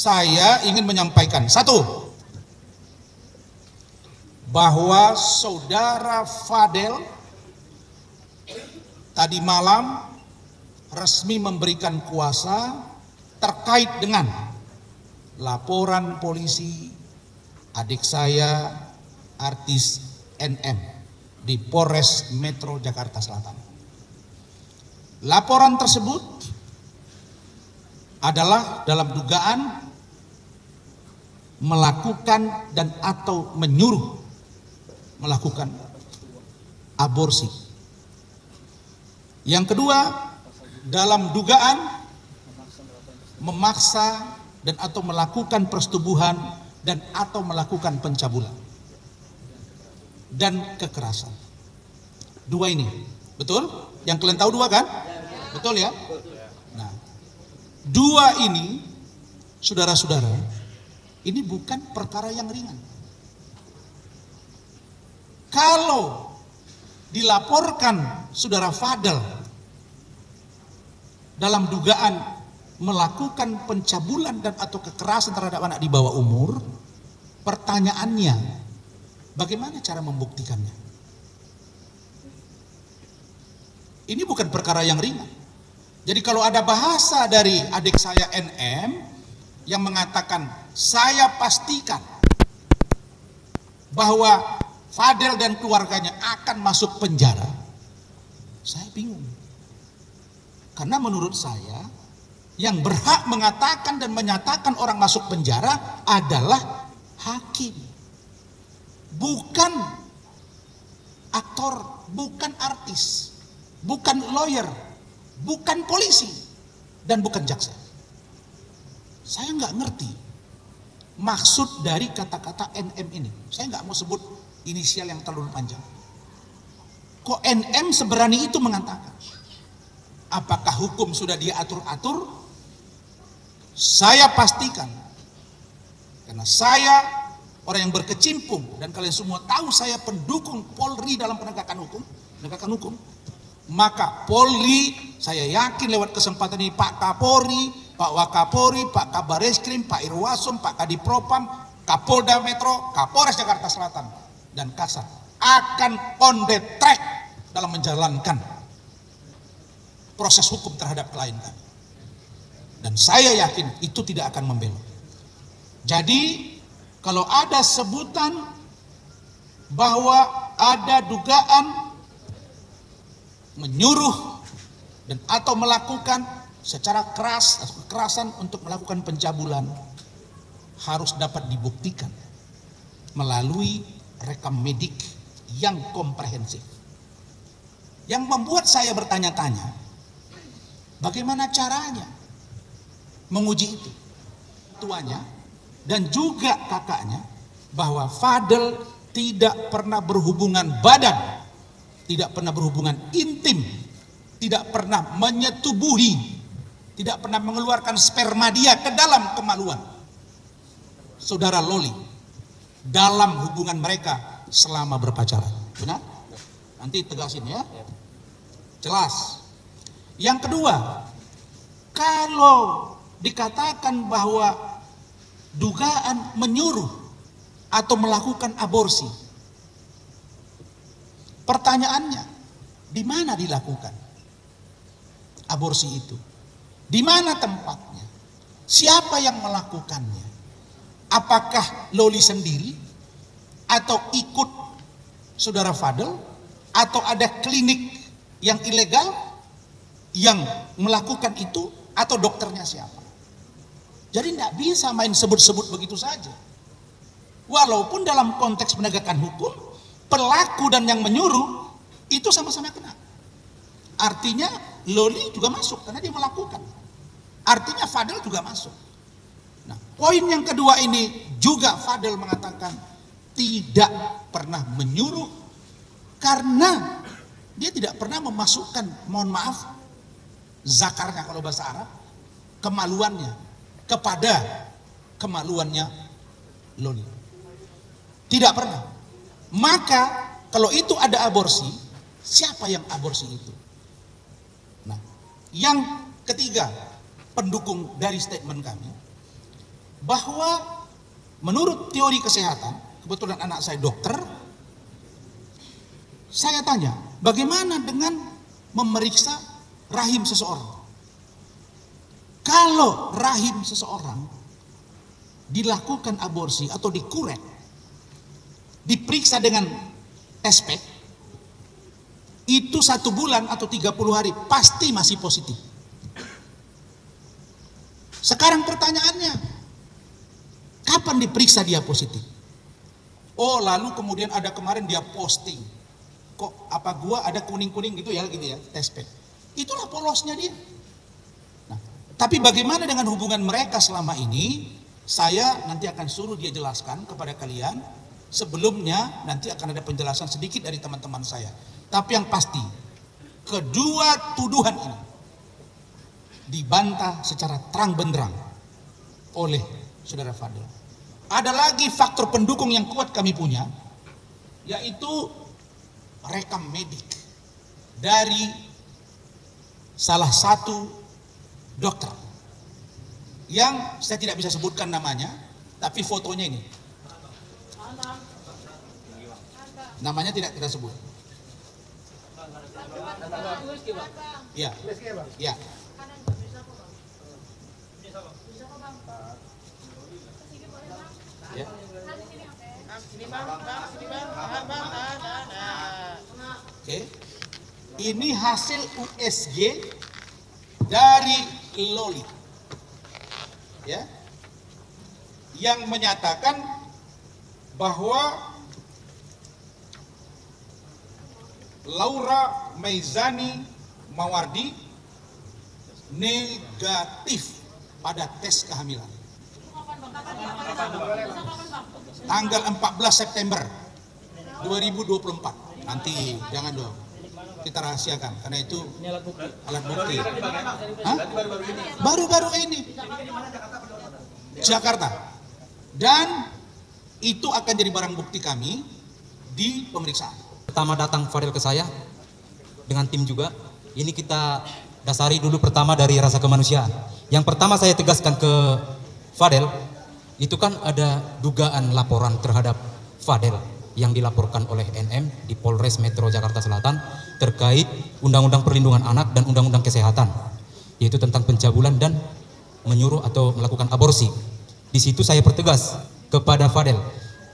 saya ingin menyampaikan satu, bahwa saudara Fadel tadi malam resmi memberikan kuasa terkait dengan laporan polisi adik saya artis NM di Polres Metro Jakarta Selatan. Laporan tersebut adalah dalam dugaan melakukan dan atau menyuruh melakukan aborsi. Yang kedua, dalam dugaan memaksa dan atau melakukan persetubuhan dan atau melakukan pencabulan dan kekerasan. Dua ini, betul? Yang kalian tahu dua kan? Betul ya? Nah, dua ini, saudara-saudara, ini bukan perkara yang ringan. Kalau dilaporkan saudara Fadel dalam dugaan melakukan pencabulan dan atau kekerasan terhadap anak di bawah umur, pertanyaannya, bagaimana cara membuktikannya? Ini bukan perkara yang ringan. Jadi kalau ada bahasa dari adik saya NM yang mengatakan, saya pastikan bahwa Fadel dan keluarganya akan masuk penjara, saya bingung. Karena menurut saya, yang berhak mengatakan dan menyatakan orang masuk penjara adalah hakim. Bukan aktor, bukan artis, bukan lawyer, bukan polisi, dan bukan jaksa. Saya nggak ngerti maksud dari kata-kata NM ini. Saya nggak mau sebut inisial yang terlalu panjang. Kok NM seberani itu mengatakan? Apakah hukum sudah dia atur-atur? Saya pastikan, karena saya orang yang berkecimpung dan kalian semua tahu saya pendukung Polri dalam penegakan hukum, maka Polri, saya yakin lewat kesempatan ini Pak Kapolri, Pak Wakapolri, Pak Kabareskrim, Pak Irwasum, Pak Kadipropam, Kapolda Metro, Kapolres Jakarta Selatan, dan Kasat akan on the track dalam menjalankan proses hukum terhadap klien kami. Dan saya yakin itu tidak akan membelok. Jadi kalau ada sebutan bahwa ada dugaan menyuruh dan atau melakukan secara keras atau kekerasan untuk melakukan pencabulan, harus dapat dibuktikan melalui rekam medik yang komprehensif. Yang membuat saya bertanya-tanya, bagaimana caranya menguji itu? Tuanya dan juga kakaknya bahwa Fadel tidak pernah berhubungan badan, tidak pernah berhubungan intim, tidak pernah menyetubuhi, tidak pernah mengeluarkan sperma dia ke dalam kemaluan saudara Loli dalam hubungan mereka selama berpacaran. Benar? Nanti tegasin ya. Jelas. Yang kedua, kalau dikatakan bahwa dugaan menyuruh atau melakukan aborsi, pertanyaannya, di mana dilakukan aborsi itu? Di mana tempatnya? Siapa yang melakukannya? Apakah Loli sendiri atau ikut saudara Fadel, atau ada klinik yang ilegal yang melakukan itu, atau dokternya siapa? Jadi tidak bisa main sebut-sebut begitu saja. Walaupun dalam konteks penegakan hukum, pelaku dan yang menyuruh itu sama-sama kena. Artinya Loli juga masuk karena dia melakukan. Artinya Fadel juga masuk. Nah, poin yang kedua ini juga Fadel mengatakan tidak pernah menyuruh karena dia tidak pernah memasukkan, mohon maaf, zakarnya kalau bahasa Arab, kemaluannya kepada kemaluannya Loli. Tidak pernah. Maka kalau itu ada aborsi, siapa yang aborsi itu? Nah, yang ketiga, pendukung dari statement kami, bahwa menurut teori kesehatan, kebetulan anak saya dokter, saya tanya, bagaimana dengan memeriksa rahim seseorang? Kalau rahim seseorang dilakukan aborsi atau dikurek, diperiksa dengan tes pack, itu 1 bulan atau 30 hari pasti masih positif. Sekarang pertanyaannya, kapan diperiksa dia positif? Oh, lalu kemudian ada kemarin dia posting, kok apa gua ada kuning-kuning gitu ya tes pack. Itulah polosnya dia. Nah, tapi bagaimana dengan hubungan mereka selama ini? Saya nanti akan suruh dia jelaskan kepada kalian. Sebelumnya nanti akan ada penjelasan sedikit dari teman-teman saya. Tapi yang pasti, kedua tuduhan ini dibantah secara terang benderang oleh saudara Fadel. Ada lagi faktor pendukung yang kuat kami punya, yaitu rekam medik dari salah satu dokter yang saya tidak bisa sebutkan namanya, tapi fotonya ini. Namanya tidak kita sebut. Ya, ya. Ya. Oke. Ini hasil USG dari Loli. Ya. Yang menyatakan bahwa Laura Meizani Mawardi negatif pada tes kehamilan. Tanggal 14 September 2024. Nanti jangan dong, kita rahasiakan karena itu alat bukti. Hah? Baru-baru ini Jakarta. Dan itu akan jadi barang bukti kami di pemeriksaan. Pertama datang Fadel ke saya dengan tim juga. Ini kita dasari dulu pertama dari rasa kemanusiaan. Yang pertama saya tegaskan ke Fadel, itu kan ada dugaan laporan terhadap Fadel yang dilaporkan oleh NM di Polres Metro Jakarta Selatan terkait Undang-Undang Perlindungan Anak dan Undang-Undang Kesehatan, yaitu tentang pencabulan dan menyuruh atau melakukan aborsi. Di situ saya pertegas kepada Fadel,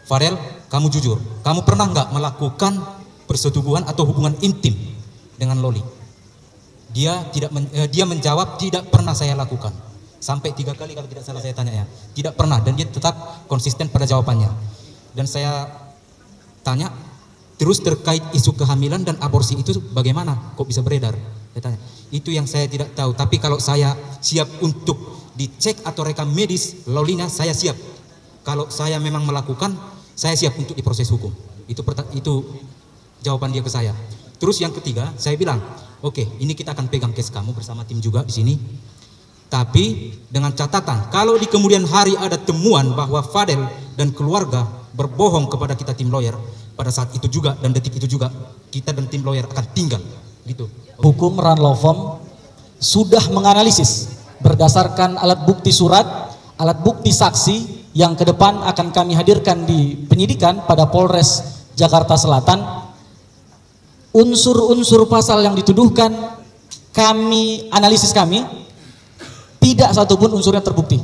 Fadel, kamu jujur, kamu pernah nggak melakukan persetubuhan atau hubungan intim dengan Loli? Dia menjawab tidak pernah saya lakukan. Sampai 3 kali kalau tidak salah saya tanya ya, tidak pernah, dan dia tetap konsisten pada jawabannya. Dan saya tanya terus terkait isu kehamilan dan aborsi itu bagaimana kok bisa beredar? Saya tanya. Itu yang saya tidak tahu. Tapi kalau saya siap untuk dicek atau rekam medis Lolinya, saya siap. Kalau saya memang melakukan, saya siap untuk diproses hukum. Itu jawaban dia ke saya. Terus yang ketiga, saya bilang, oke, ini kita akan pegang case kamu bersama tim juga di sini. Tapi dengan catatan, kalau di kemudian hari ada temuan bahwa Fadel dan keluarga berbohong kepada kita tim lawyer, pada saat itu juga dan detik itu juga kita dan tim lawyer akan tinggal. Gitu. Hukum Ranlofom sudah menganalisis berdasarkan alat bukti surat, alat bukti saksi yang ke depan akan kami hadirkan di penyidikan pada Polres Jakarta Selatan. Unsur-unsur pasal yang dituduhkan analisis kami tidak satupun unsurnya terbukti.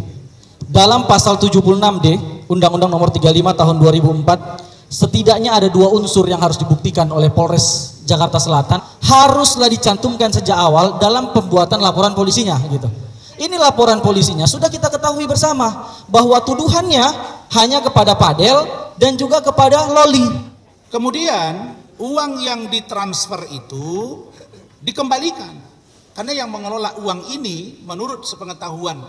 Dalam pasal 76D Undang-Undang Nomor 35 Tahun 2004, setidaknya ada 2 unsur yang harus dibuktikan oleh Polres Jakarta Selatan, haruslah dicantumkan sejak awal dalam pembuatan laporan polisinya gitu. Ini laporan polisinya sudah kita ketahui bersama bahwa tuduhannya hanya kepada Fadel dan juga kepada Loli. Kemudian uang yang ditransfer itu dikembalikan, karena yang mengelola uang ini menurut sepengetahuan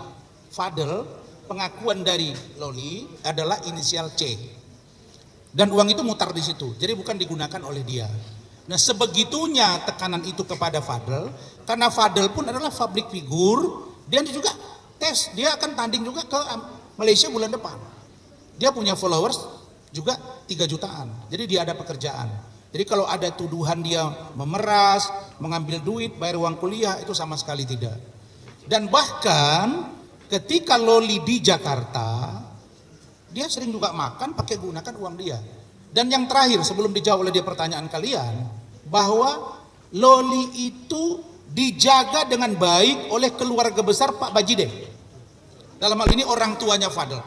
Fadel, pengakuan dari Loli adalah inisial C, dan uang itu mutar di situ, jadi bukan digunakan oleh dia. Nah, sebegitunya tekanan itu kepada Fadel, karena Fadel pun adalah public figure, dia juga tes, dia akan tanding juga ke Malaysia bulan depan. Dia punya followers juga 3 jutaan, jadi dia ada pekerjaan. Jadi kalau ada tuduhan dia memeras, mengambil duit, bayar uang kuliah, itu sama sekali tidak. Dan bahkan ketika Loli di Jakarta, dia sering juga makan pakai gunakan uang dia. Dan yang terakhir sebelum dijawab oleh dia pertanyaan kalian, bahwa Loli itu dijaga dengan baik oleh keluarga besar Pak Bajideh. Dalam hal ini orang tuanya Fadel,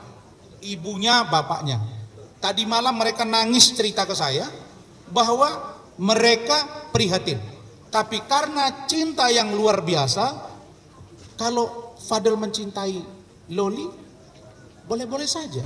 ibunya, bapaknya. Tadi malam mereka nangis cerita ke saya bahwa mereka prihatin. Tapi karena cinta yang luar biasa, kalau Fadel mencintai Loli, boleh-boleh saja.